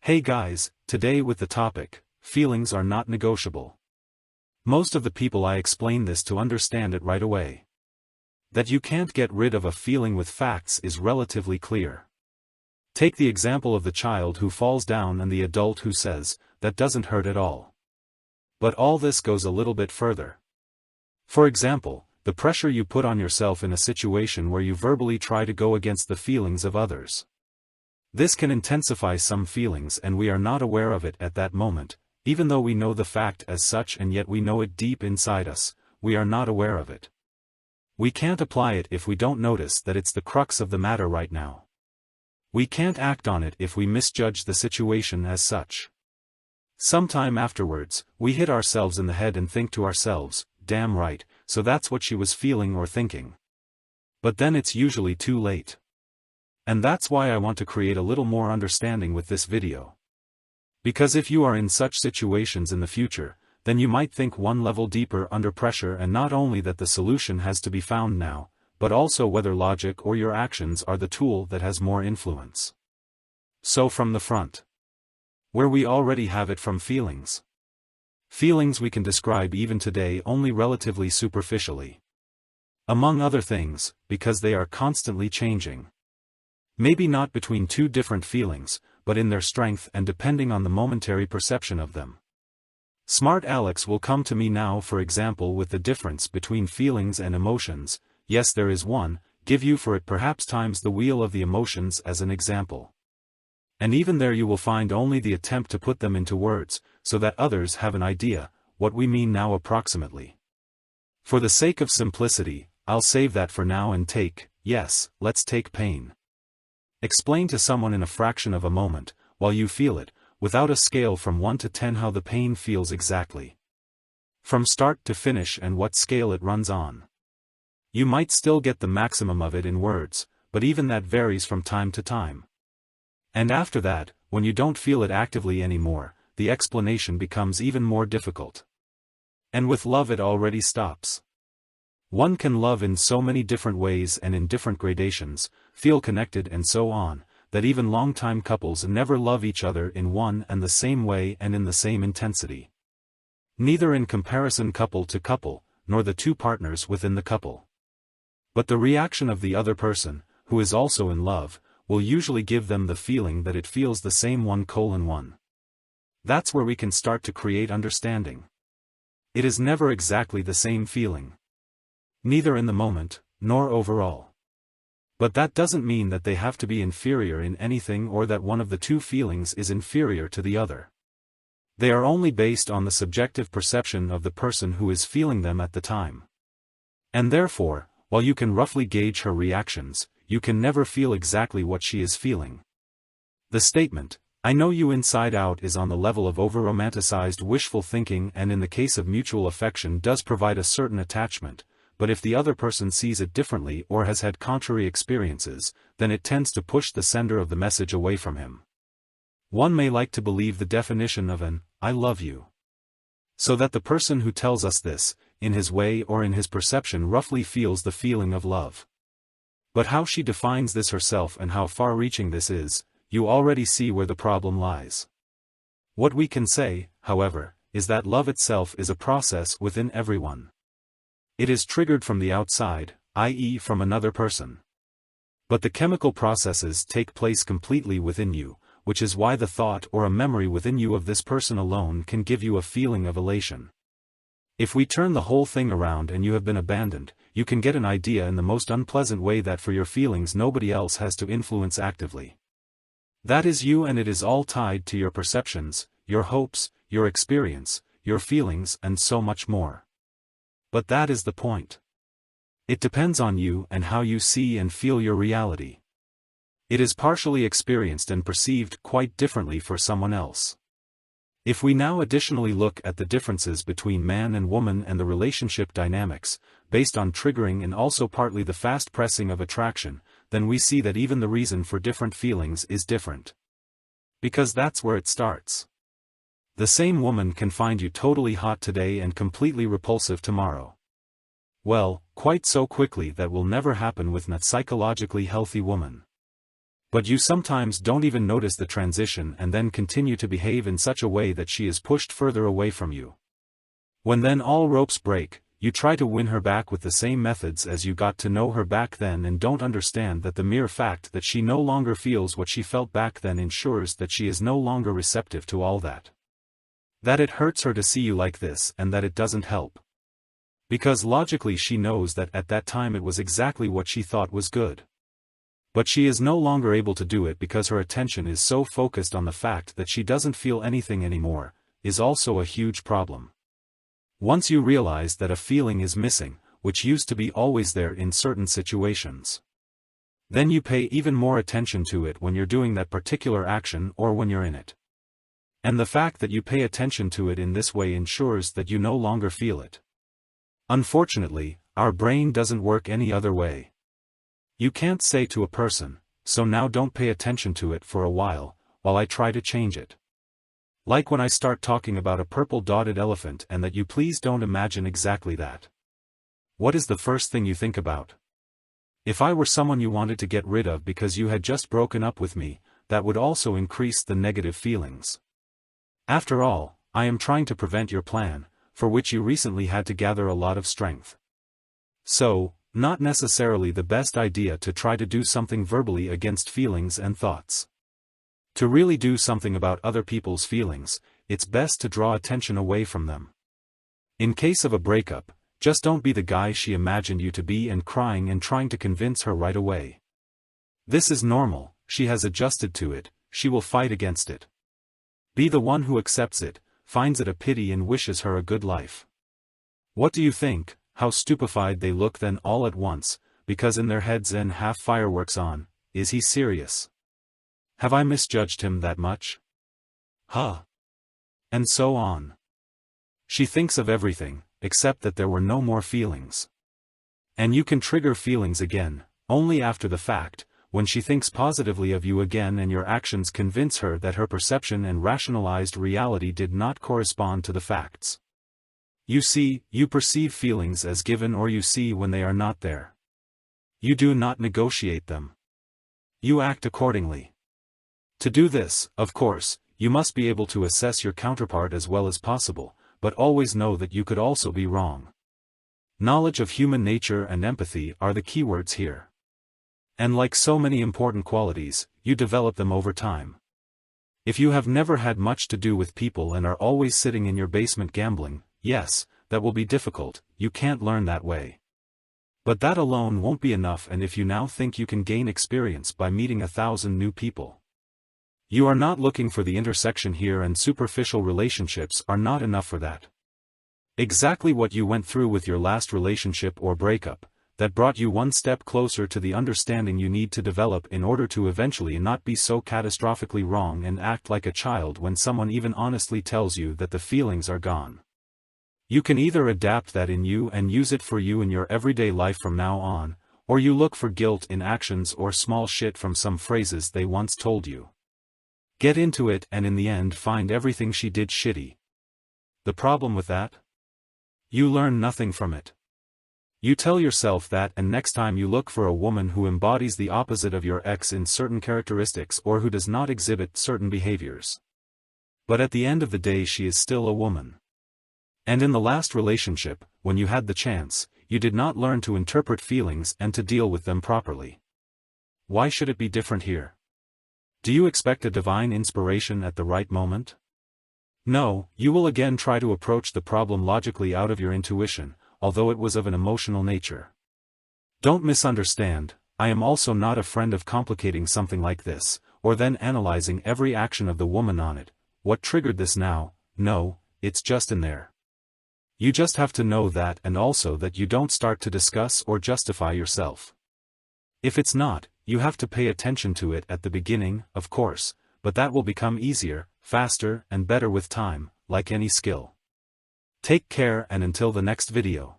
Hey guys, today with the topic, feelings are not negotiable. Most of the people I explain this to understand it right away. That you can't get rid of a feeling with facts is relatively clear. Take the example of the child who falls down and the adult who says, that doesn't hurt at all. But all this goes a little bit further. For example, the pressure you put on yourself in a situation where you verbally try to go against the feelings of others. This can intensify some feelings and we are not aware of it at that moment, even though we know the fact as such and yet we know it deep inside us, we are not aware of it. We can't apply it if we don't notice that it's the crux of the matter right now. We can't act on it if we misjudge the situation as such. Sometime afterwards, we hit ourselves in the head and think to ourselves, damn right, so that's what she was feeling or thinking. But then it's usually too late. And that's why I want to create a little more understanding with this video. Because if you are in such situations in the future, then you might think one level deeper under pressure, and not only that the solution has to be found now, but also whether logic or your actions are the tool that has more influence. So from the front, where we already have it from feelings. Feelings we can describe even today only relatively superficially. Among other things, because they are constantly changing. Maybe not between two different feelings, but in their strength and depending on the momentary perception of them. Smart Alex will come to me now, for example, with the difference between feelings and emotions. Yes, there is one, give you for it perhaps times the wheel of the emotions as an example. And even there you will find only the attempt to put them into words, so that others have an idea, what we mean now approximately. For the sake of simplicity, I'll save that for now and let's take pain. Explain to someone in a fraction of a moment, while you feel it, without a scale from 1 to 10 how the pain feels exactly. From start to finish and what scale it runs on. You might still get the maximum of it in words, but even that varies from time to time. And after that, when you don't feel it actively anymore, the explanation becomes even more difficult. And with love it already stops. One can love in so many different ways and in different gradations, feel connected and so on, that even long-time couples never love each other in one and the same way and in the same intensity. Neither in comparison couple to couple, nor the two partners within the couple. But the reaction of the other person, who is also in love, will usually give them the feeling that it feels the same 1:1. That's where we can start to create understanding. It is never exactly the same feeling. Neither in the moment, nor overall. But that doesn't mean that they have to be inferior in anything or that one of the two feelings is inferior to the other. They are only based on the subjective perception of the person who is feeling them at the time. And therefore, while you can roughly gauge her reactions, you can never feel exactly what she is feeling. The statement, I know you inside out, is on the level of over-romanticized wishful thinking, and in the case of mutual affection does provide a certain attachment. But if the other person sees it differently or has had contrary experiences, then it tends to push the sender of the message away from him. One may like to believe the definition of an I love you. So that the person who tells us this, in his way or in his perception, roughly feels the feeling of love. But how she defines this herself and how far-reaching this is, you already see where the problem lies. What we can say, however, is that love itself is a process within everyone. It is triggered from the outside, i.e. from another person. But the chemical processes take place completely within you, which is why the thought or a memory within you of this person alone can give you a feeling of elation. If we turn the whole thing around and you have been abandoned, you can get an idea in the most unpleasant way that for your feelings nobody else has to influence actively. That is you, and it is all tied to your perceptions, your hopes, your experience, your feelings, and so much more. But that is the point. It depends on you and how you see and feel your reality. It is partially experienced and perceived quite differently for someone else. If we now additionally look at the differences between man and woman and the relationship dynamics, based on triggering and also partly the fast pressing of attraction, then we see that even the reason for different feelings is different. Because that's where it starts. The same woman can find you totally hot today and completely repulsive tomorrow. Well, quite so quickly that will never happen with a psychologically healthy woman. But you sometimes don't even notice the transition and then continue to behave in such a way that she is pushed further away from you. When then all ropes break, you try to win her back with the same methods as you got to know her back then and don't understand that the mere fact that she no longer feels what she felt back then ensures that she is no longer receptive to all that. That it hurts her to see you like this and that it doesn't help. Because logically she knows that at that time it was exactly what she thought was good. But she is no longer able to do it because her attention is so focused on the fact that she doesn't feel anything anymore, is also a huge problem. Once you realize that a feeling is missing, which used to be always there in certain situations, then you pay even more attention to it when you're doing that particular action or when you're in it. And the fact that you pay attention to it in this way ensures that you no longer feel it. Unfortunately, our brain doesn't work any other way. You can't say to a person, "So now don't pay attention to it for a while I try to change it." Like when I start talking about a purple dotted elephant and that you please don't imagine exactly that. What is the first thing you think about? If I were someone you wanted to get rid of because you had just broken up with me, that would also increase the negative feelings. After all, I am trying to prevent your plan, for which you recently had to gather a lot of strength. So, not necessarily the best idea to try to do something verbally against feelings and thoughts. To really do something about other people's feelings, it's best to draw attention away from them. In case of a breakup, just don't be the guy she imagined you to be and crying and trying to convince her right away. This is normal, she has adjusted to it, she will fight against it. Be the one who accepts it, finds it a pity and wishes her a good life. What do you think? How stupefied they look then all at once, because in their heads then half fireworks on, is he serious? Have I misjudged him that much? Huh? And so on. She thinks of everything, except that there were no more feelings. And you can trigger feelings again, only after the fact, when she thinks positively of you again and your actions convince her that her perception and rationalized reality did not correspond to the facts. You see, you perceive feelings as given or you see when they are not there. You do not negotiate them. You act accordingly. To do this, of course, you must be able to assess your counterpart as well as possible, but always know that you could also be wrong. Knowledge of human nature and empathy are the keywords here. And like so many important qualities, you develop them over time. If you have never had much to do with people and are always sitting in your basement gambling, yes, that will be difficult, you can't learn that way. But that alone won't be enough, and if you now think you can gain experience by meeting 1,000 new people, you are not looking for the intersection here, and superficial relationships are not enough for that. Exactly what you went through with your last relationship or breakup, that brought you one step closer to the understanding you need to develop in order to eventually not be so catastrophically wrong and act like a child when someone even honestly tells you that the feelings are gone. You can either adapt that in you and use it for you in your everyday life from now on, or you look for guilt in actions or small shit from some phrases they once told you. Get into it and in the end find everything she did shitty. The problem with that? You learn nothing from it. You tell yourself that, and next time you look for a woman who embodies the opposite of your ex in certain characteristics or who does not exhibit certain behaviors. But at the end of the day she is still a woman. And in the last relationship, when you had the chance, you did not learn to interpret feelings and to deal with them properly. Why should it be different here? Do you expect a divine inspiration at the right moment? No, you will again try to approach the problem logically out of your intuition, although it was of an emotional nature. Don't misunderstand, I am also not a friend of complicating something like this, or then analyzing every action of the woman on it. What triggered this now? No, it's just in there. You just have to know that, and also that you don't start to discuss or justify yourself. If it's not, you have to pay attention to it at the beginning, of course, but that will become easier, faster and better with time, like any skill. Take care, and until the next video.